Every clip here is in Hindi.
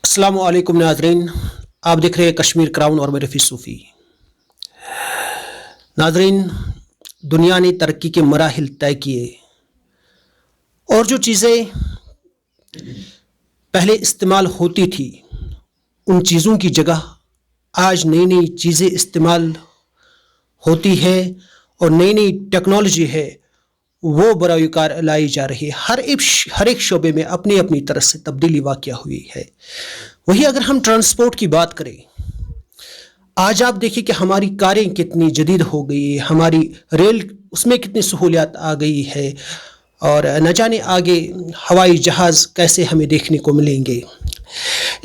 अस्सलामु अलैकुम नाजरीन, आप देख रहे हैं कश्मीर क्राउन और मैं रफ़ी सूफ़ी। नाजरीन, दुनिया ने तरक्की के मराहिल तय किए और जो चीज़ें पहले इस्तेमाल होती थी उन चीज़ों की जगह आज नई नई चीज़ें इस्तेमाल होती है और नई नई टेक्नोलॉजी है वो बराकार लाई जा रही है। हर एक शोबे में अपनी अपनी तरह से तब्दीली वाक़या हुई है। वही अगर हम ट्रांसपोर्ट की बात करें, आज आप देखिए कि हमारी कारें कितनी जदीद हो गई है, हमारी रेल उसमें कितनी सहूलियत आ गई है और न जाने आगे हवाई जहाज़ कैसे हमें देखने को मिलेंगे।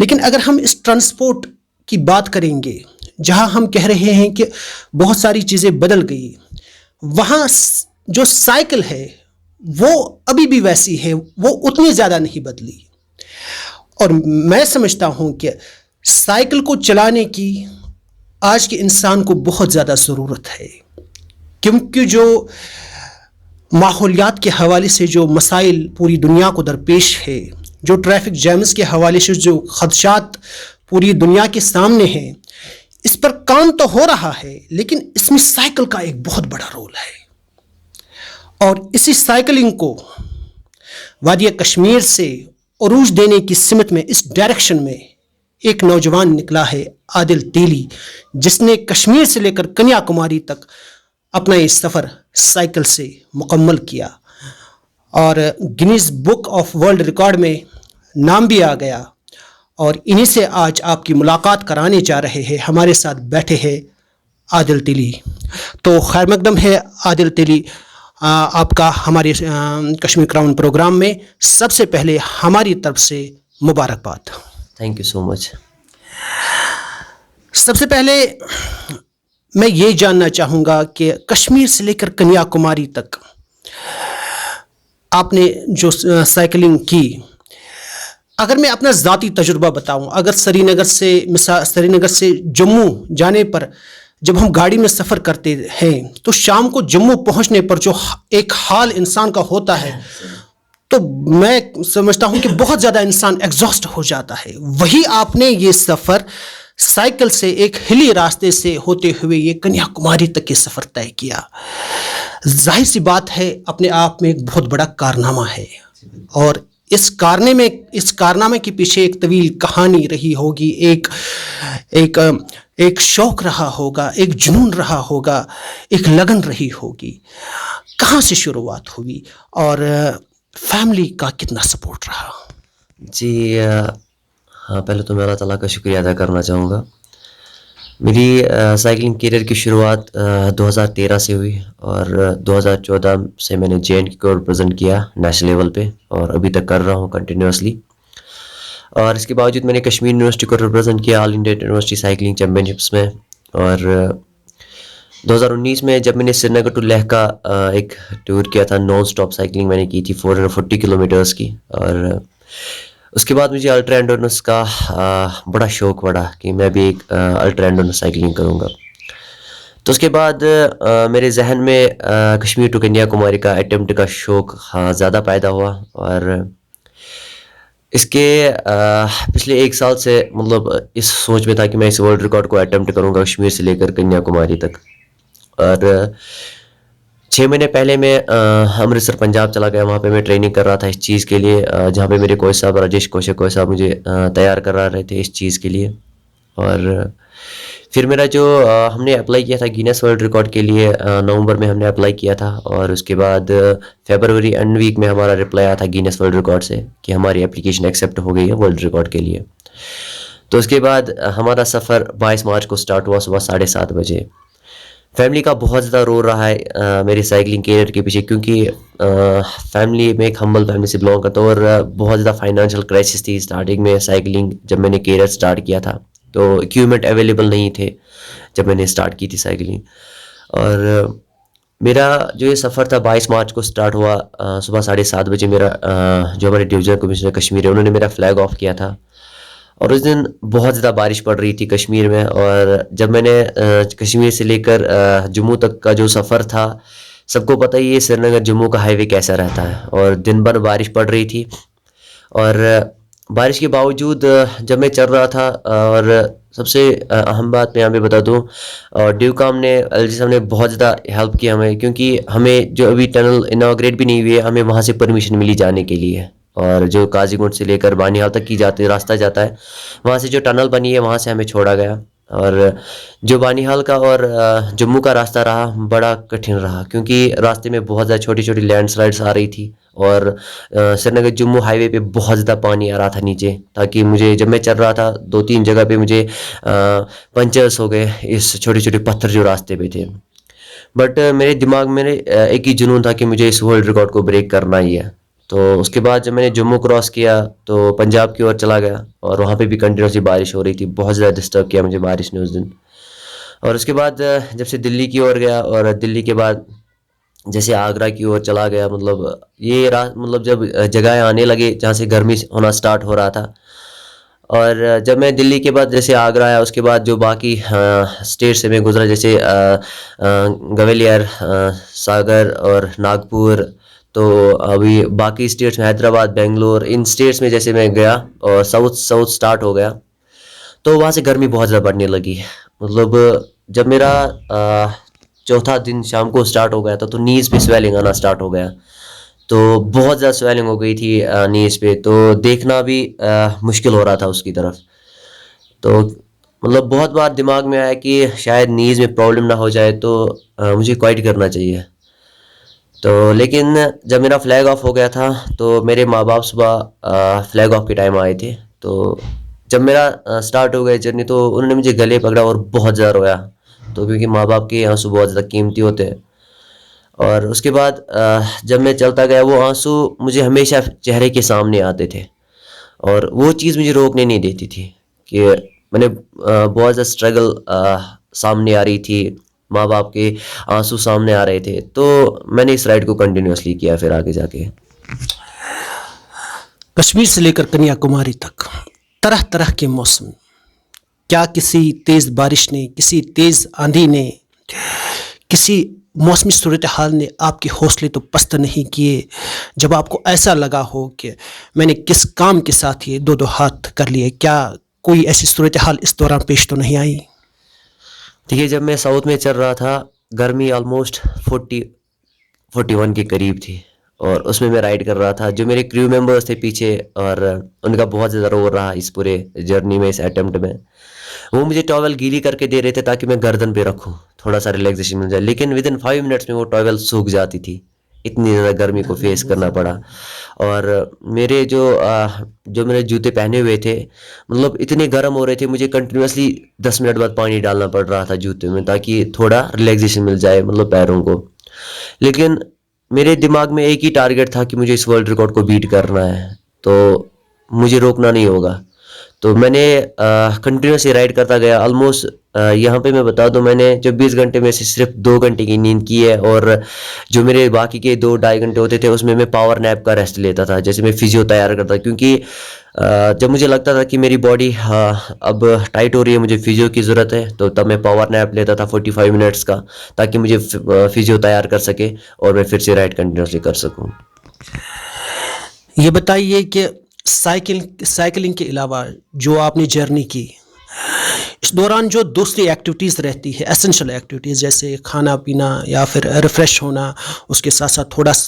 लेकिन अगर हम इस ट्रांसपोर्ट की बात करेंगे जहां हम कह रहे हैं कि बहुत सारी चीज़ें बदल गई, वहाँ जो साइकिल है वो अभी भी वैसी है, वो उतनी ज़्यादा नहीं बदली। और मैं समझता हूँ कि साइकिल को चलाने की आज के इंसान को बहुत ज़्यादा ज़रूरत है, क्योंकि जो माहौलियात के हवाले से जो मसाइल पूरी दुनिया को दरपेश है, जो ट्रैफिक जैम्स के हवाले से जो खदशात पूरी दुनिया के सामने हैं, इस पर काम तो हो रहा है लेकिन इसमें साइकिल का एक बहुत बड़ा रोल है। और इसी साइकिलिंग को वादिया कश्मीर से उरूज देने की सिमत में इस डायरेक्शन में एक नौजवान निकला है, आदिल तेली, जिसने कश्मीर से लेकर कन्याकुमारी तक अपना ये सफ़र साइकिल से मुकम्मल किया और Guinness book of world record में नाम भी आ गया। और इन्हीं से आज आपकी मुलाकात कराने जा रहे हैं। हमारे साथ बैठे हैं आदिल तेली। तो खैर मकदम है आदिल तेली, आपका हमारे कश्मीर क्राउन प्रोग्राम में सबसे पहले हमारी तरफ से मुबारकबाद। Thank you so much. सबसे पहले मैं ये जानना चाहूँगा कि कश्मीर से लेकर कन्याकुमारी तक आपने जो साइकिलिंग की, अगर मैं अपना ज़ाती तजुर्बा बताऊँ, अगर श्रीनगर से जम्मू जाने पर जब हम गाड़ी में सफ़र करते हैं तो शाम को जम्मू पहुंचने पर जो एक हाल इंसान का होता है, तो मैं समझता हूं कि बहुत ज़्यादा इंसान एग्जॉस्ट हो जाता है। वही आपने ये सफ़र साइकिल से एक हिली रास्ते से होते हुए ये कन्याकुमारी तक के सफ़र तय किया। जाहिर सी बात है अपने आप में एक बहुत बड़ा कारनामा है और इस कारनामे के पीछे एक तवील कहानी रही होगी, एक शौक रहा होगा, एक जुनून रहा होगा, एक लगन रही होगी। कहाँ से शुरुआत हुई और फैमिली का कितना सपोर्ट रहा? जी हाँ, पहले तो मैं अल्लाह ताला का शुक्रिया अदा करना चाहूँगा। मेरी साइकिलिंग करियर की शुरुआत 2013 से हुई और 2014 से मैंने JNK को रिप्रेजेंट किया नेशनल लेवल पे और अभी तक कर रहा हूँ कंटिन्यूसली। और इसके बावजूद मैंने कश्मीर यूनिवर्सिटी को रिप्रेजेंट किया all India university cycling championships में। और 2019 में जब मैंने श्रीनगर टू लेह का एक टूर किया था, नॉन स्टॉप साइकिलिंग मैंने की थी 440 किलोमीटर्स की। और उसके बाद मुझे अल्ट्रा एंडोरेंस का बड़ा शौक़ पड़ा कि मैं भी एक अल्ट्रा एंडोरेंस साइकिलिंग करूँगा। तो उसके बाद मेरे जहन में कश्मीर टू कन्याकुमारी का अटेम्प्ट का शौक़ ज़्यादा पैदा हुआ। और इसके पिछले एक साल से मतलब इस सोच में था कि मैं इस वर्ल्ड रिकॉर्ड को अटेम्प्ट करूँगा कश्मीर से लेकर कन्याकुमारी तक। और 6 महीने पहले मैं अमृतसर पंजाब चला गया, वहाँ पे मैं ट्रेनिंग कर रहा था इस चीज़ के लिए, जहाँ पे मेरे कोच साहब राजेश कोशे साहब मुझे तैयार करा रहे थे इस चीज़ के लिए। और फिर मेरा जो हमने अप्लाई किया था गिनेस वर्ल्ड रिकॉर्ड के लिए, नवंबर में हमने अप्लाई किया था और उसके बाद फरवरी एंड वीक में हमारा रिप्लाई आया था गिनेस वर्ल्ड रिकॉर्ड से कि हमारी एप्लीकेशन एक्सेप्ट हो गई है वर्ल्ड रिकॉर्ड के लिए। तो उसके बाद हमारा सफ़र 22 मार्च को स्टार्ट हुआ सुबह 7:30 बजे। फैमिली का बहुत ज़्यादा रोल रहा है मेरी साइकिलिंग करियर के पीछे, क्योंकि फैमिली में एक हम्बल फैमिली से बिलोंग करता हूँ और बहुत ज़्यादा फाइनेंशियल क्राइसिस थी स्टार्टिंग में। साइकिलिंग जब मैंने करियर स्टार्ट किया था तो इक्विपमेंट अवेलेबल नहीं थे जब मैंने स्टार्ट की थी साइकिलिंग। और मेरा जो ये सफ़र था 22 मार्च को स्टार्ट हुआ सुबह 7:30 बजे। मेरा जो हमारे डिवीज़न कमिश्नर कश्मीर है उन्होंने मेरा फ्लैग ऑफ किया था और उस दिन बहुत ज़्यादा बारिश पड़ रही थी कश्मीर में। और जब मैंने कश्मीर से लेकर जम्मू तक का जो सफ़र था, सबको पता ही है श्रीनगर जम्मू का हाईवे कैसा रहता है और दिन भर बारिश पड़ रही थी। और बारिश के बावजूद जब मैं चल रहा था और सबसे अहम बात मैं यहाँ पे बता दूँ, ड्यूकॉम ने, एलजी साहब ने बहुत ज़्यादा हेल्प किया हमें, क्योंकि हमें जो अभी टनल इनॉग्रेट भी नहीं हुई है, हमें वहाँ से परमिशन मिली जाने के लिए। और जो काजीगुंड से लेकर बानीहाल तक की जाती रास्ता जाता है, वहाँ से जो टनल बनी है वहाँ से हमें छोड़ा गया। और जो बानीहाल का और जम्मू का रास्ता रहा, बड़ा कठिन रहा, क्योंकि रास्ते में बहुत ज़्यादा छोटी छोटी लैंडस्लाइड्स आ रही थी और श्रीनगर जम्मू हाईवे पे बहुत ज़्यादा पानी आ रहा था नीचे, ताकि मुझे, जब मैं चल रहा था 2-3 जगह पे मुझे पंचर्स हो गए इस छोटे छोटे पत्थर जो रास्ते पे थे। बट मेरे दिमाग में एक ही जुनून था कि मुझे इस वर्ल्ड रिकॉर्ड को ब्रेक करना ही है। तो उसके बाद जब मैंने जम्मू क्रॉस किया तो पंजाब की ओर चला गया, और वहाँ पे भी कंटिन्यूसली बारिश हो रही थी, बहुत ज़्यादा डिस्टर्ब किया मुझे बारिश ने उस दिन। और उसके बाद जब से दिल्ली की ओर गया, और दिल्ली के बाद जैसे आगरा की ओर चला गया, मतलब ये मतलब जब जगह आने लगे जहाँ से गर्मी होना स्टार्ट हो रहा था। और जब मैं दिल्ली के बाद जैसे आगरा आया, उसके बाद जो बाकी स्टेट से मैं गुजरा, जैसे ग्वालियर, सागर और नागपुर, तो अभी बाकी स्टेट्स में हैदराबाद, बेंगलोर, इन स्टेट्स में जैसे मैं गया और साउथ साउथ स्टार्ट हो गया, तो वहाँ से गर्मी बहुत ज़्यादा बढ़ने लगी। मतलब जब मेरा चौथा दिन शाम को स्टार्ट हो गया था, तो नीज़ पे स्वेलिंग आना स्टार्ट हो गया। तो बहुत ज़्यादा स्वेलिंग हो गई थी नीज़ पे, तो देखना भी मुश्किल हो रहा था उसकी तरफ। तो मतलब बहुत बार दिमाग में आया कि शायद नीज़ में प्रॉब्लम ना हो जाए, तो मुझे क्वाइट करना चाहिए। तो लेकिन जब मेरा फ्लैग ऑफ हो गया था, तो मेरे माँ बाप सुबह फ्लैग ऑफ के टाइम आए थे। तो जब मेरा स्टार्ट हो गया जर्नी, तो उन्होंने मुझे गले पकड़ा और बहुत ज़्यादा रोया। तो क्योंकि माँ बाप के आंसू बहुत ज़्यादा कीमती होते हैं। और उसके बाद जब मैं चलता गया, वो आंसू मुझे हमेशा चेहरे के सामने आते थे, और वो चीज़ मुझे रोकने नहीं देती थी कि मैंने बहुत ज़्यादा स्ट्रगल सामने आ रही थी, माँ बाप के आंसू सामने आ रहे थे। तो मैंने इस राइड को कंटिन्यूअसली किया फिर आगे जाके। कश्मीर से लेकर कन्याकुमारी तक तरह तरह के मौसम, क्या किसी तेज़ बारिश ने, किसी तेज़ आंधी ने, किसी मौसमी सूरत हाल ने आपके हौसले तो पस्त नहीं किए, जब आपको ऐसा लगा हो कि मैंने किस काम के साथ ये दो दो हाथ कर लिए? क्या कोई ऐसी सूरत हाल इस दौरान पेश तो नहीं आई? देखिए, जब मैं साउथ में चल रहा था, गर्मी ऑलमोस्ट 41 के करीब थी, और उसमें मैं राइड कर रहा था। जो मेरे क्रू मेंबर्स थे पीछे, और उनका बहुत ज़्यादा रोल रहा इस पूरे जर्नी में, इस अटेम्प्ट में। वो मुझे टॉवल गीली करके दे रहे थे ताकि मैं गर्दन पे रखूं, थोड़ा सा रिलैक्सेशन मिल जाए, लेकिन विद इन 5 मिनट्स में वो टॉवल सूख जाती थी। इतनी ज़्यादा गर्मी को फेस करना पड़ा। और मेरे जो मेरे जूते पहने हुए थे, मतलब इतने गर्म हो रहे थे, मुझे कंटिन्यूसली 10 मिनट बाद पानी डालना पड़ रहा था जूते में, ताकि थोड़ा रिलैक्सेशन मिल जाए, मतलब पैरों को। लेकिन मेरे दिमाग में एक ही टारगेट था कि मुझे इस वर्ल्ड रिकॉर्ड को बीट करना है, तो मुझे रोकना नहीं होगा। तो मैंने कंटिन्यूसली राइड करता गया। ऑलमोस्ट यहाँ पे मैं बता दूं, मैंने जो 20 घंटे में से सिर्फ 2 घंटे की नींद की है, और जो मेरे बाकी के 2-2.5 घंटे होते थे, उसमें मैं पावर नैप का रेस्ट लेता था, जैसे मैं फिजियो तैयार करता, क्योंकि जब मुझे लगता था कि मेरी बॉडी अब टाइट हो रही है, मुझे फिजियो की ज़रूरत है, तो तब मैं पावर नैप लेता था 45 मिनट्स का, ताकि मुझे फिजियो तैयार कर सके और मैं फिर से राइड कंटिन्यूसली कर सकूँ। ये बताइए कि साइकिलिंग के अलावा जो आपने जर्नी की, इस दौरान जो दूसरी एक्टिविटीज़ रहती है, एसेंशियल एक्टिविटीज़, जैसे खाना पीना या फिर रिफ़्रेश होना, उसके साथ साथ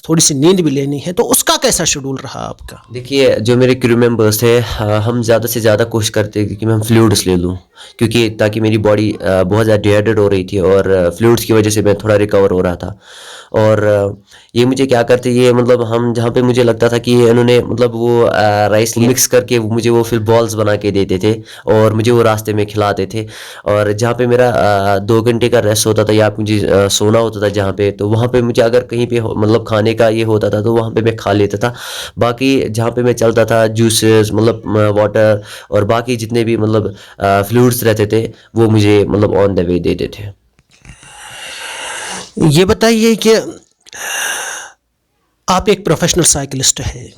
थोड़ी सी नींद भी लेनी है, तो उसका कैसा शेड्यूल रहा आपका? देखिए, जो मेरे क्रू मेंबर्स थे, हम ज़्यादा से ज़्यादा कोशिश करते थे कि मैं फ्लूइड्स ले लूँ, क्योंकि ताकि मेरी बॉडी बहुत ज़्यादा डिहाइड्रेट हो रही थी, और फ्लूइड्स की वजह से मैं थोड़ा रिकवर हो रहा था। और ये मुझे क्या करते, ये मतलब हम जहाँ पे मुझे लगता था कि इन्होंने मतलब वो राइस मिक्स करके मुझे वो फिर बॉल्स बना के देते थे, और मुझे वो रास्ते में खिलाते थे। और जहाँ पे मेरा 2 घंटे का रेस्ट होता था, या मुझे सोना होता था जहाँ पे, तो वहाँ पे मुझे अगर कहीं पे मतलब खाने का ये होता था, तो वहाँ पे मैं खा लेता था। बाकी जहाँ पे मैं चलता था, जूसेस, मतलब वाटर, और बाकी जितने भी मतलब फ्लूइड्स रहते थे, वो मुझे मतलब ऑन द वे देते थे। ये बताइए कि आप एक प्रोफेशनल साइकिलिस्ट हैं,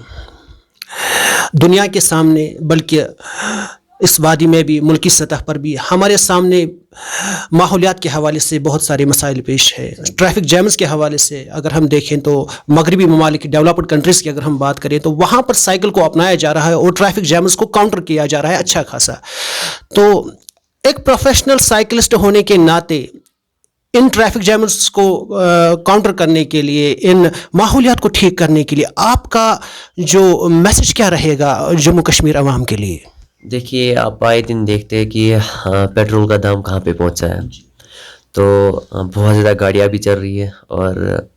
दुनिया के सामने, बल्कि इस वादी में भी मुल्की सतह पर भी हमारे सामने माहौलियात के हवाले से बहुत सारे मसाइल पेश है। ट्रैफिक जैम्स के हवाले से अगर हम देखें तो मगरबी ममालिक डेवलप्ड कंट्रीज़ की अगर हम बात करें तो वहाँ पर साइकिल को अपनाया जा रहा है और ट्रैफिक जैम्स को काउंटर किया जा रहा है अच्छा खासा। तो एक प्रोफेशनल साइकिलिस्ट होने के नाते इन ट्रैफिक जैम्स को काउंटर करने के लिए, इन माहौलियात को ठीक करने के लिए आपका जो मैसेज क्या रहेगा जम्मू कश्मीर अवाम के लिए? देखिए, आप आए दिन देखते हैं कि पेट्रोल का दाम कहाँ पे पहुँचा है। तो बहुत ज़्यादा गाड़ियाँ भी चल रही है और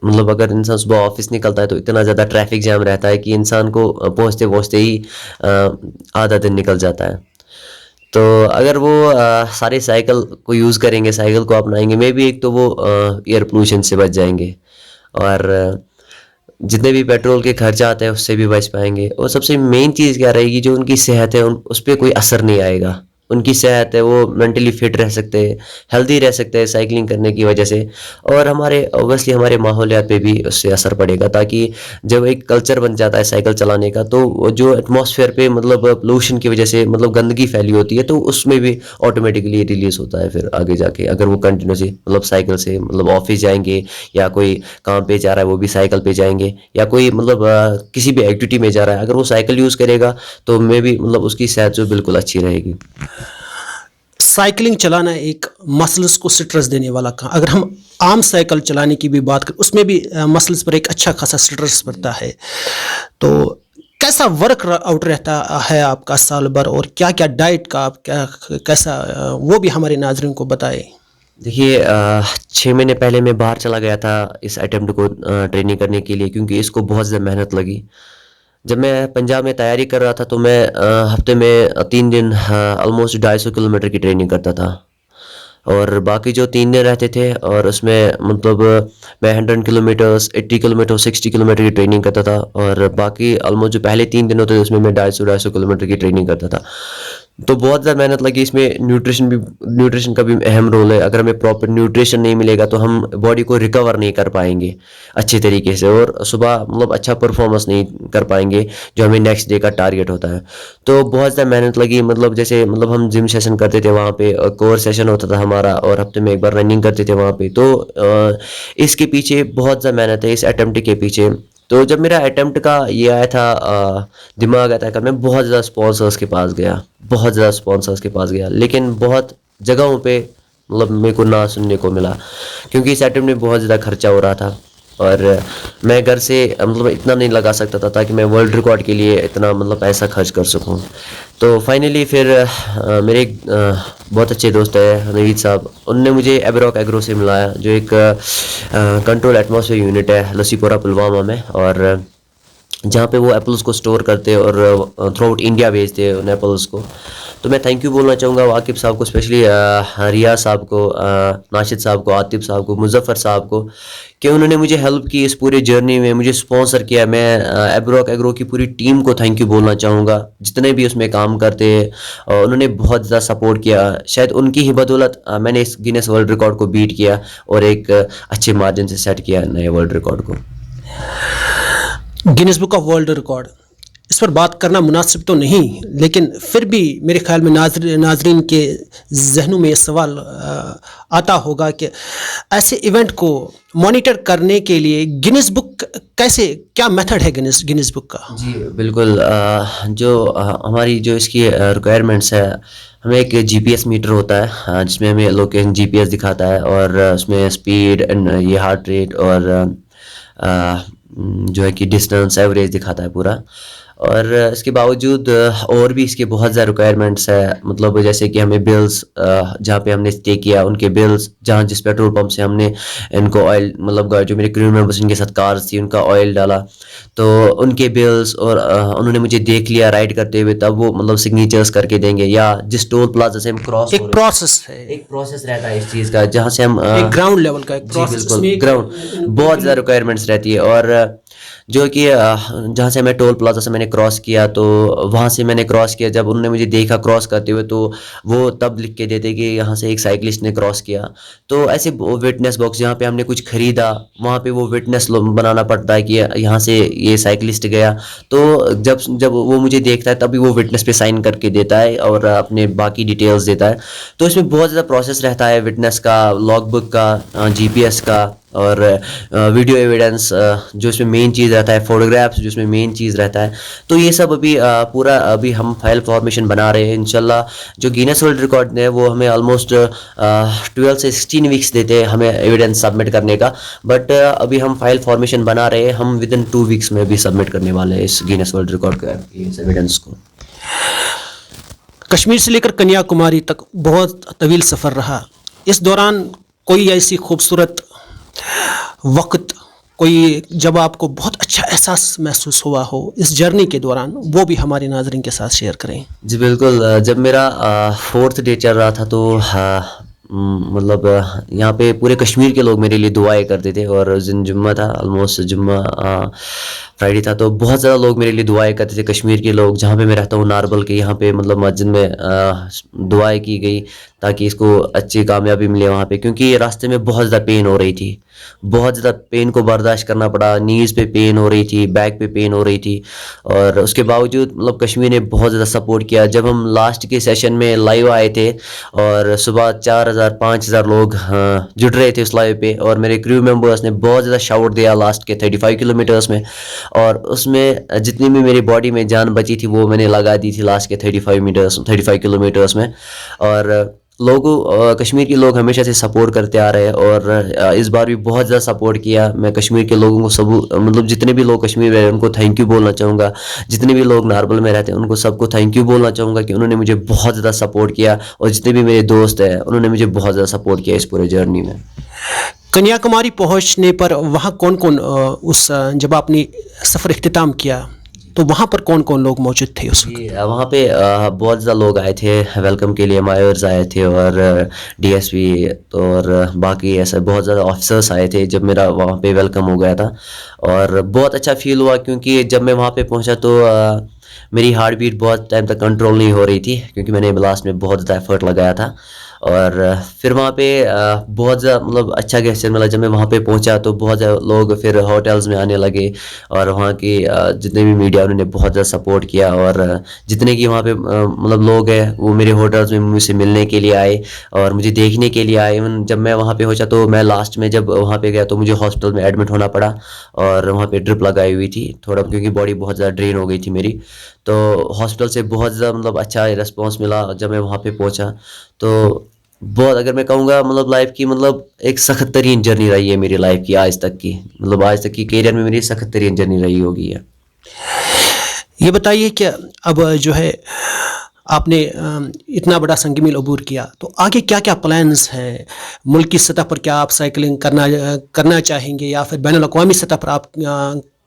मतलब अगर इंसान सुबह ऑफिस निकलता है तो इतना ज़्यादा ट्रैफिक जैम रहता है कि इंसान को पहुँचते पहुँचते ही आधा दिन निकल जाता है। तो अगर वो सारे साइकिल को यूज़ करेंगे, साइकिल को अपनाएंगे, मे बी एक तो वो एयर पोल्यूशन से बच जाएंगे और जितने भी पेट्रोल के खर्चा आते हैं उससे भी बच पाएंगे। और सबसे मेन चीज़ क्या रहेगी, जो उनकी सेहत है उस पर कोई असर नहीं आएगा। उनकी सेहत है, वो मेंटली फिट रह सकते हैं, हेल्दी रह सकते हैं साइकिलिंग करने की वजह से। और हमारे ऑब्वियसली हमारे माहौलियात पे भी उससे असर पड़ेगा, ताकि जब एक कल्चर बन जाता है साइकिल चलाने का तो जो एटमॉस्फेयर पे मतलब पोल्यूशन की वजह से मतलब गंदगी फैली होती है तो उसमें भी ऑटोमेटिकली रिलीज होता है फिर आगे जाके। अगर वो कंटिन्यूसली मतलब साइकिल से मतलब ऑफिस जाएंगे या कोई काम पे जा रहा है वो भी साइकिल पे जाएंगे, या कोई मतलब किसी भी एक्टिविटी में जा रहा है अगर वो साइकिल यूज़ करेगा तो मे भी मतलब उसकी सेहत जो बिल्कुल अच्छी रहेगी। साइकिलिंग चलाना एक मसल्स को स्ट्रेस देने वाला काम। अगर हम आम साइकिल चलाने की भी बात करें उसमें भी मसल्स पर एक अच्छा खासा स्ट्रेस पड़ता है। तो कैसा वर्क आउट रहता है आपका साल भर और क्या क्या डाइट का आप क्या कैसा वो भी हमारे नाज़रीन को बताएं। देखिए, 6 महीने पहले मैं बाहर चला गया था इस अटेम्प्ट को ट्रेनिंग करने के लिए, क्योंकि इसको बहुत ज़्यादा मेहनत लगी। जब मैं पंजाब में तैयारी कर रहा था तो मैं हफ्ते में 3 दिन ऑलमोस्ट 250 किलोमीटर की ट्रेनिंग करता था और बाकी जो 3 दिन रहते थे और उसमें मतलब मैं 100 किलोमीटर्स, 80 किलोमीटर, 60 किलोमीटर की ट्रेनिंग करता था और बाकी ऑलमोस्ट जो पहले 3 दिन होते थे उसमें मैं 250 किलोमीटर की ट्रेनिंग करता था। तो बहुत ज़्यादा मेहनत लगी इसमें। न्यूट्रिशन का भी अहम रोल है। अगर हमें प्रॉपर न्यूट्रिशन नहीं मिलेगा तो हम बॉडी को रिकवर नहीं कर पाएंगे अच्छे तरीके से और सुबह मतलब अच्छा परफॉर्मेंस नहीं कर पाएंगे जो हमें नेक्स्ट डे का टारगेट होता है। तो बहुत ज़्यादा मेहनत लगी। मतलब जैसे मतलब हम जिम सेशन करते थे वहाँ पे, कोर सेशन होता था हमारा और हफ्ते में एक बार रनिंग करते थे वहाँ पे। तो इसके पीछे बहुत ज़्यादा मेहनत है, इस अटेम्प्ट के पीछे। तो जब मेरा अटेम्प्ट का ये आया था दिमाग आता है, मैं बहुत ज़्यादा स्पॉन्सर्स के पास गया, बहुत ज़्यादा स्पॉन्सर्स के पास गया, लेकिन बहुत जगहों पे मतलब मेरे को ना सुनने को मिला, क्योंकि इस अटेम्प्ट में बहुत ज़्यादा खर्चा हो रहा था और मैं घर से मतलब इतना नहीं लगा सकता था ताकि मैं वर्ल्ड रिकॉर्ड के लिए इतना मतलब पैसा खर्च कर सकूं। तो फाइनली फिर मेरे एक बहुत अच्छे दोस्त है नवीद साहब, उनने मुझे एब्रॉक एग्रो से मिलाया, जो एक कंट्रोल एटमॉस्फेयर यूनिट है लसीपुरा पुलवामा में, और जहाँ पे वो एप्पल्स को स्टोर करते हैं और थ्रू आउट इंडिया भेजते हैं उन एप्पल्स को। तो मैं थैंक यू बोलना चाहूँगा वाकिब साहब को, स्पेशली रिया साहब को, नाशिद साहब को, आतिफ साहब को, मुजफ्फर साहब को, कि उन्होंने मुझे हेल्प की इस पूरे जर्नी में, मुझे स्पॉन्सर किया। मैं एब्रॉक एग्रो की पूरी टीम को थैंक यू बोलना चाहूँगा, जितने भी उसमें काम करते हैं उन्होंने बहुत ज़्यादा सपोर्ट किया। शायद उनकी ही बदौलत मैंने इस गिनेस वर्ल्ड रिकॉर्ड को बीट किया और एक अच्छे मार्जिन से सेट किया नए वर्ल्ड रिकॉर्ड को। Guinness book of world record, इस पर बात करना मुनासिब तो नहीं, लेकिन फिर भी मेरे ख्याल में नाजरीन के जहनों में ये सवाल आता होगा कि ऐसे इवेंट को मॉनिटर करने के लिए गिनीज बुक कैसे, क्या मेथड है गिनीज बुक का? जी बिल्कुल। जो हमारी जो इसकी रिक्वायरमेंट्स है, हमें एक जीपीएस मीटर होता है जिसमें हमें लोकेशन जीपीएस दिखाता है और उसमें स्पीड एंड ये हार्ट रेट और जो है कि डिस्टेंस एवरेज दिखाता है पूरा। और इसके बावजूद और भी इसके बहुत ज़्यादा रिक्वायरमेंट्स है, मतलब जैसे कि हमें बिल्स, जहाँ पे हमने स्टे किया उनके बिल्स, जहाँ जिस पेट्रोल पंप से हमने इनको ऑयल मतलब जो मेरे क्रू मेंबर्स इनके साथ कार्स थी उनका ऑयल डाला तो उनके बिल्स, और उन्होंने मुझे देख लिया राइड करते हुए तब वो मतलब सिग्नेचर्स करके देंगे, या जिस टोल प्लाजा से हम क्रॉस, एक प्रोसेस है, एक प्रोसेस रहता है इस चीज़ का जहाँ से हम एक ग्राउंड लेवल का एक जी प्रोसेस, बिल्कुल ग्राउंड बहुत ज़्यादा रिक्वायरमेंट्स रहती है। और जो कि जहाँ से मैं टोल प्लाजा से मैंने क्रॉस किया, तो वहाँ से मैंने क्रॉस किया। जब उन्होंने मुझे देखा क्रॉस करते हुए, तो वो तब लिख के देते कि यहाँ से एक साइकिलिस्ट ने क्रॉस किया। तो ऐसे विटनेस बॉक्स जहाँ पे हमने कुछ खरीदा, वहाँ पे वो विटनेस बनाना पड़ता है कि यहाँ से ये साइकिलिस्ट गया। तो जब जब वो मुझे देखता है तभी वो विटनेस पे साइन करके देता है और अपने बाकी डिटेल्स देता है। तो इसमें बहुत ज़्यादा प्रोसेस रहता है, विटनेस का, लॉगबुक का, जीपीएस का, और वीडियो एविडेंस जो इसमें मेन चीज़ रहता है, फोटोग्राफ्स जो इसमें मेन चीज़ रहता है। तो ये सब अभी पूरा अभी हम फाइल फॉर्मेशन बना रहे हैं। इंशाल्लाह जो गिनेस वर्ल्ड रिकॉर्ड है वो हमें ऑलमोस्ट 12 से 16 वीक्स देते हैं हमें एविडेंस सबमिट करने का। बट अभी हम फाइल फॉर्मेशन बना रहे हैं, हम विद इन 2 वीक्स में भी सबमिट करने वाले हैं इस गिनेस वर्ल्ड रिकॉर्ड का इस एविडेंस को। कश्मीर से लेकर कन्याकुमारी तक बहुत तवील सफ़र रहा। इस दौरान कोई ऐसी खूबसूरत वक्त, कोई जब आपको बहुत अच्छा एहसास महसूस हुआ हो इस जर्नी के दौरान, वो भी हमारे नाज़रीन के साथ शेयर करें। जी बिल्कुल। जब मेरा 4th डे चल रहा था, तो मतलब यहाँ पे पूरे कश्मीर के लोग मेरे लिए दुआएं करते थे। और उस दिन जुम्मा था, ऑलमोस्ट जुम्मा फ्राइडे था, तो बहुत ज़्यादा लोग मेरे लिए दुआएं करते थे। कश्मीर के लोग, जहाँ पे मैं रहता हूँ नारबल के, यहाँ पे मतलब मस्जिद में दुआएं की गई ताकि इसको अच्छी कामयाबी मिले वहाँ पे। क्योंकि रास्ते में बहुत ज़्यादा पेन हो रही थी, बहुत ज़्यादा पेन को बर्दाश्त करना पड़ा। नीज़ पे पेन हो रही थी, बैक पे पेन हो रही थी, और उसके बावजूद मतलब कश्मीर ने बहुत ज़्यादा सपोर्ट किया। जब हम लास्ट के सेशन में लाइव आए थे और सुबह 4000-5000 लोग जुड़ रहे थे उस लाइव पे, और मेरे क्रू मेंबर्स ने बहुत ज़्यादा शाउट दिया लास्ट के 35 किलोमीटर्स में। और उसमें जितनी भी मेरी बॉडी में जान बची थी वो मैंने लगा दी थी लास्ट के 35 किलोमीटर्स में। और लोगों कश्मीर के लोग हमेशा से सपोर्ट करते आ रहे हैं, और इस बार भी बहुत ज़्यादा सपोर्ट किया। मैं कश्मीर के लोगों को सब, मतलब जितने भी लोग कश्मीर में रहे उनको थैंक यू बोलना चाहूँगा। जितने भी लोग नारबल में रहते हैं उनको सबको थैंक यू बोलना चाहूँगा कि उन्होंने मुझे बहुत ज़्यादा सपोर्ट किया। और जितने भी मेरे दोस्त हैं उन्होंने मुझे बहुत ज़्यादा सपोर्ट किया इस पूरे जर्नी में। कन्याकुमारी पहुंचने पर वहां कौन कौन जब आपने सफ़र इख्तिताम किया तो वहां पर कौन कौन लोग मौजूद थे उस वक्त? वहाँ पे बहुत ज़्यादा लोग आए थे वेलकम के लिए। मायर्स आए थे और डीएसपी और बाकी ऐसे बहुत ज़्यादा ऑफिसर्स आए थे जब मेरा वहाँ पे वेलकम हो गया था। और बहुत अच्छा फील हुआ, क्योंकि जब मैं वहाँ पे पहुँचा तो मेरी हार्ट बीट बहुत टाइम तक कंट्रोल नहीं हो रही थी, क्योंकि मैंने लास्ट में बहुत ज़्यादा एफर्ट लगाया था। और फिर वहाँ पे बहुत ज़्यादा मतलब अच्छा गेस्चर मिला। जब मैं वहाँ पे पहुँचा तो बहुत ज़्यादा लोग फिर होटल्स में आने लगे, और वहाँ की जितने भी मीडिया उन्होंने बहुत ज़्यादा सपोर्ट किया। और जितने की वहाँ पे मतलब लोग हैं वो मेरे होटल्स में मुझसे मिलने के लिए आए और मुझे देखने के लिए आए। इवन जब मैं वहाँ पे पहुँचा तो मैं लास्ट में जब वहाँ पे गया तो मुझे हॉस्पिटल में एडमिट होना पड़ा, और वहाँ पे ड्रिप लगाई हुई थी थोड़ा, क्योंकि बॉडी बहुत ज़्यादा ड्रेन हो गई थी मेरी। तो हॉस्पिटल से बहुत ज़्यादा मतलब अच्छा रिस्पॉन्स मिला जब मैं वहाँ पे पहुँचा। तो बहुत, अगर मैं कहूँगा मतलब लाइफ की मतलब एक सख्त तरीन जर्नी रही है मेरी लाइफ की आज तक की, मतलब आज तक की करियर में मेरी सख्त तरीन जर्नी रही होगी है। ये बताइए कि अब जो है आपने इतना बड़ा संगमील अबूर किया, तो आगे क्या क्या प्लान्स हैं? मुल्क की सतह पर क्या आप साइकिलिंग करना चाहेंगे, या फिर बैनुल अक़वामी सतह पर आप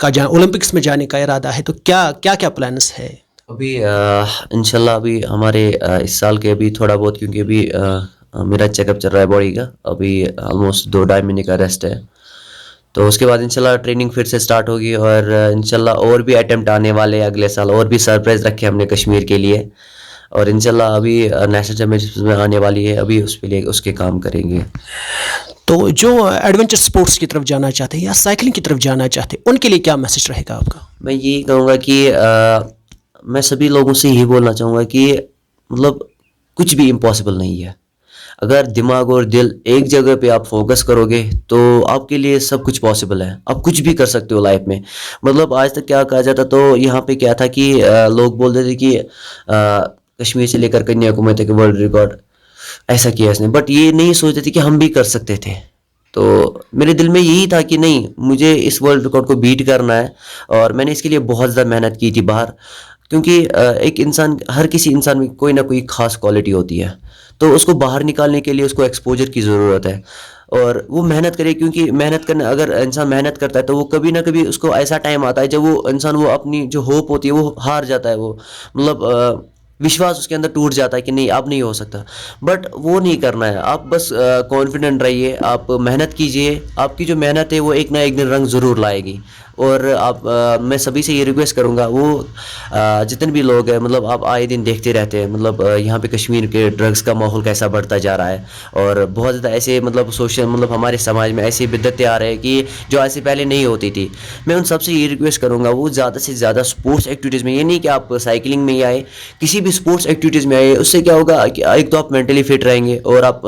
का ओलंपिक्स में जाने का इरादा है? तो क्या क्या क्या प्लान्स है? अभी इंशाल्लाह अभी हमारे इस साल के अभी थोड़ा बहुत, क्योंकि अभी मेरा चेकअप चल रहा है बॉडी का, अभी ऑलमोस्ट 2-2.5 महीने का रेस्ट है। तो उसके बाद इंशाल्लाह ट्रेनिंग फिर से स्टार्ट होगी, और इंशाल्लाह और भी अटेम्प्ट आने वाले हैं अगले साल, और भी सरप्राइज़ रखे हमने कश्मीर के लिए। और इंशाल्लाह अभी नेशनल चैम्पियनशिप में आने वाली है, अभी उस पे लिए उसके काम करेंगे। तो जो एडवेंचर स्पोर्ट्स की तरफ जाना चाहते हैं या साइकिलिंग की तरफ जाना चाहते हैं, उनके लिए क्या मैसेज रहेगा आपका? मैं यही कहूँगा कि मैं सभी लोगों से यही बोलना चाहूँगा कि मतलब कुछ भी इम्पॉसिबल नहीं है। अगर दिमाग और दिल एक जगह पे आप फोकस करोगे तो आपके लिए सब कुछ पॉसिबल है, आप कुछ भी कर सकते हो लाइफ में। मतलब आज तक क्या कहा जाता, तो यहाँ पे क्या था कि लोग बोलते थे कि कश्मीर से लेकर कन्याकुमारी तक वर्ल्ड रिकॉर्ड ऐसा किया इसने, बट ये नहीं सोचते थे कि हम भी कर सकते थे। तो मेरे दिल में यही था कि नहीं, मुझे इस वर्ल्ड रिकॉर्ड को बीट करना है, और मैंने इसके लिए बहुत ज़्यादा मेहनत की थी बाहर। क्योंकि एक इंसान, हर किसी इंसान में कोई ना कोई ख़ास क्वालिटी होती है, तो उसको बाहर निकालने के लिए उसको एक्सपोजर की ज़रूरत है, और वो मेहनत करे। क्योंकि मेहनत करने, अगर इंसान मेहनत करता है तो वो कभी ना कभी उसको ऐसा टाइम आता है जब वो इंसान वो अपनी जो होप होती है वो हार जाता है, वो मतलब विश्वास उसके अंदर टूट जाता है कि नहीं अब नहीं हो सकता। बट वो नहीं करना है, आप बस कॉन्फिडेंट रहिए, आप मेहनत कीजिए। आपकी जो मेहनत है वो एक ना एक दिन रंग ज़रूर लाएगी। और आप मैं सभी से ये रिक्वेस्ट करूँगा, वो जितने भी लोग हैं, मतलब आप आए दिन देखते रहते हैं, मतलब यहाँ पे कश्मीर के ड्रग्स का माहौल कैसा बढ़ता जा रहा है, और बहुत ज़्यादा ऐसे मतलब सोशल मतलब हमारे समाज में ऐसी बिद्दतें आ रही है कि जो ऐसे पहले नहीं होती थी। मैं उन सबसे ये रिक्वेस्ट करूँगा, वो ज़्यादा से ज़्यादा स्पोर्ट्स एक्टिविटीज़ में, ये नहीं कि आप साइकिलिंग में ही आए, किसी भी स्पोर्ट्स एक्टिविटीज़ में आए। उससे क्या होगा कि एक तो आप मेंटली फिट रहेंगे और आप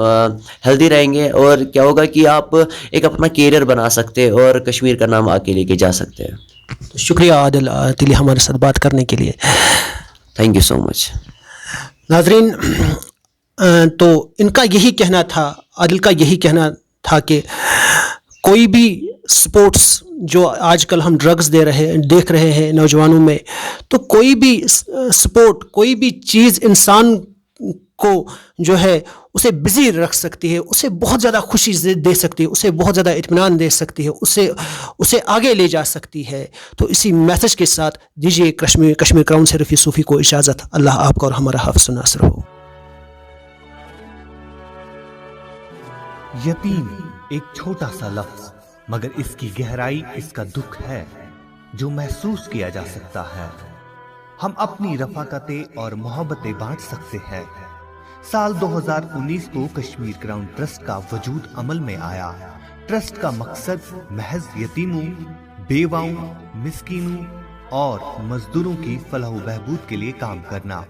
हेल्दी रहेंगे, और क्या होगा कि आप एक अपना कैरियर बना सकते हैं और कश्मीर का नाम आगे लेके जा सकते हैं। तो शुक्रिया आदिल तिली हमारे साथ बात करने के लिए। Thank you so much. नाजरीन, तो इनका यही कहना था, आदिल का यही कहना था कि कोई भी स्पोर्ट्स जो आजकल हम ड्रग्स देख रहे हैं नौजवानों में, तो कोई भी स्पोर्ट, कोई भी चीज़ इंसान को जो है उसे बिजी रख सकती है, उसे बहुत ज़्यादा खुशी दे सकती है, उसे बहुत ज़्यादा इत्मीनान दे सकती है, उसे आगे ले जा सकती है। तो इसी मैसेज के साथ दीजिए कश्मीर क्राउन से रफ़ी सूफ़ी को इजाज़त। अल्लाह आपका और हमारा हाफ़िज़ व नासिर हो। यतीम एक छोटा सा लफ्ज, मगर इसकी गहराई, इसका दुख है जो महसूस किया जा सकता है। हम अपनी रफ़ाक़तें और मोहब्बतें बांट सकते हैं। साल 2019 को कश्मीर क्राउन ट्रस्ट का वजूद अमल में आया। ट्रस्ट का मकसद महज यतीमों, बेवाओं, मिस्कीनों और मजदूरों की फलाह बहबूद के लिए काम करना।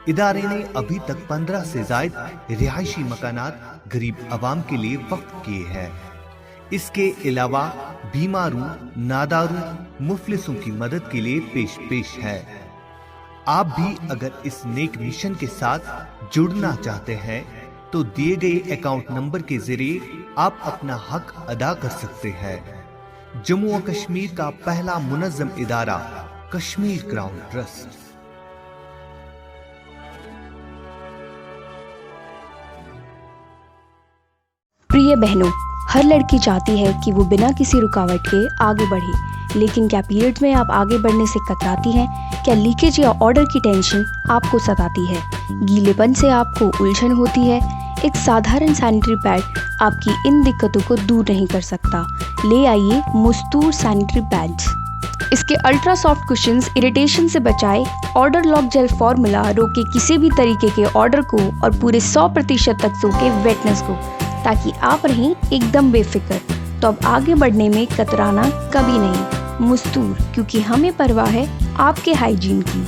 इदारे ने अभी तक 15 से ज़ायद रिहायशी मकानात गरीब आवाम के लिए वक्फ किए हैं। इसके अलावा बीमारों, नादारों, मुफलिसों की मदद के लिए पेश है। आप भी अगर इस नेक मिशन के साथ जुड़ना चाहते हैं तो दिए गए अकाउंट नंबर के जरिए आप अपना हक अदा कर सकते हैं। जम्मू और कश्मीर का पहला मुनज़्ज़म इदारा कश्मीर क्राउन ट्रस्ट। प्रिय बहनों, हर लड़की चाहती है कि वो बिना किसी रुकावट के आगे बढ़े, लेकिन क्या पीरियड्स में आप आगे बढ़ने से कतराती हैं? क्या लीकेज या ऑर्डर की टेंशन आपको सताती है? गीलेपन से आपको उलझन होती है? एक साधारण सैनिटरी पैड आपकी इन दिक्कतों को दूर नहीं कर सकता। ले आइए मुस्तूर सैनिटरी पैड्स। इसके अल्ट्रा सॉफ्ट कुशंस इरिटेशन से बचाए, ऑर्डर लॉक जेल फॉर्मूला रोके किसी भी तरीके के ऑर्डर को और पूरे 100% तक सोके वेटनेस को, ताकि आप रहें एकदम बेफिक्र। तो अब आगे बढ़ने में कतराना कभी नहीं। मुस्तूर, क्योंकि हमें परवाह है आपके हाइजीन की।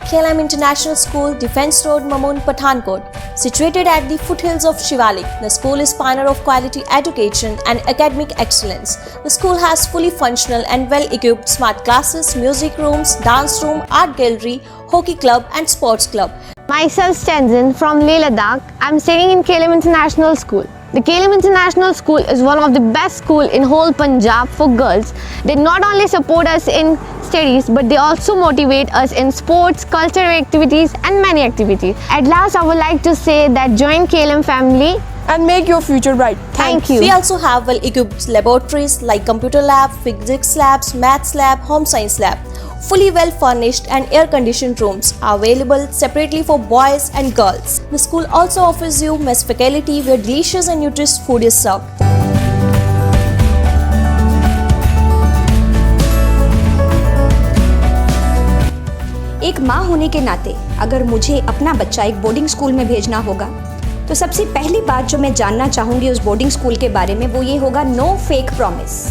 KLM International School, Defence Road, Mamoon, Pathankot. Situated at the foothills of Shivalik, the school is pioneer of quality education and academic excellence. The school has fully functional and well-equipped smart classes, music rooms, dance room, art gallery, hockey club and sports club. Myself Tenzin from Leh Ladakh. I'm studying in KLM International School. The KLM International School is one of the best schools in whole Punjab for girls. They not only support us in studies, but they also motivate us in sports, cultural activities and many activities. At last, I would like to say that join KLM family and make your future bright. Thank you. We also have well-equipped laboratories like computer lab, physics labs, maths lab, home science lab. Fully well-furnished and air-conditioned rooms are available separately for boys and girls. The school also offers you mess faculty where delicious and nutritious food is served. एक माँ होने के नाते अगर मुझे अपना बच्चा एक बोर्डिंग स्कूल में भेजना होगा तो सबसे पहली बात जो मैं जानना चाहूँगी उस बोर्डिंग स्कूल के बारे में वो ये होगा no fake promise.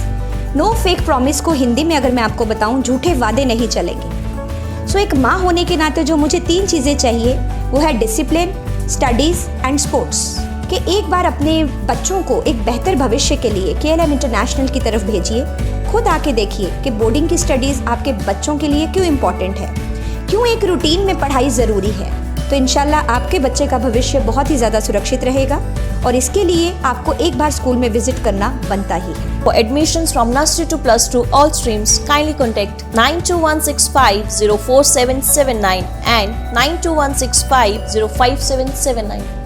No fake promise को हिंदी में अगर मैं आपको बताऊँ, झूठे वादे नहीं चलेंगे। सो एक माँ होने के नाते जो मुझे 3 चीज़ें चाहिए वो है डिसिप्लिन, स्टडीज़ एंड स्पोर्ट्स। कि एक बार अपने बच्चों को एक बेहतर भविष्य के लिए KLM इंटरनेशनल की तरफ भेजिए। खुद आके देखिए कि बोर्डिंग की स्टडीज़ आपके बच्चों के लिए क्यों इम्पॉर्टेंट है, क्यों एक रूटीन में पढ़ाई ज़रूरी है। तो इंशाल्लाह आपके बच्चे का भविष्य बहुत ही ज़्यादा सुरक्षित रहेगा और इसके लिए आपको एक बार स्कूल में विजिट करना बनता ही है। For admissions from nursery to +2 all streams, kindly contact 92165 04779 and 92165 05779.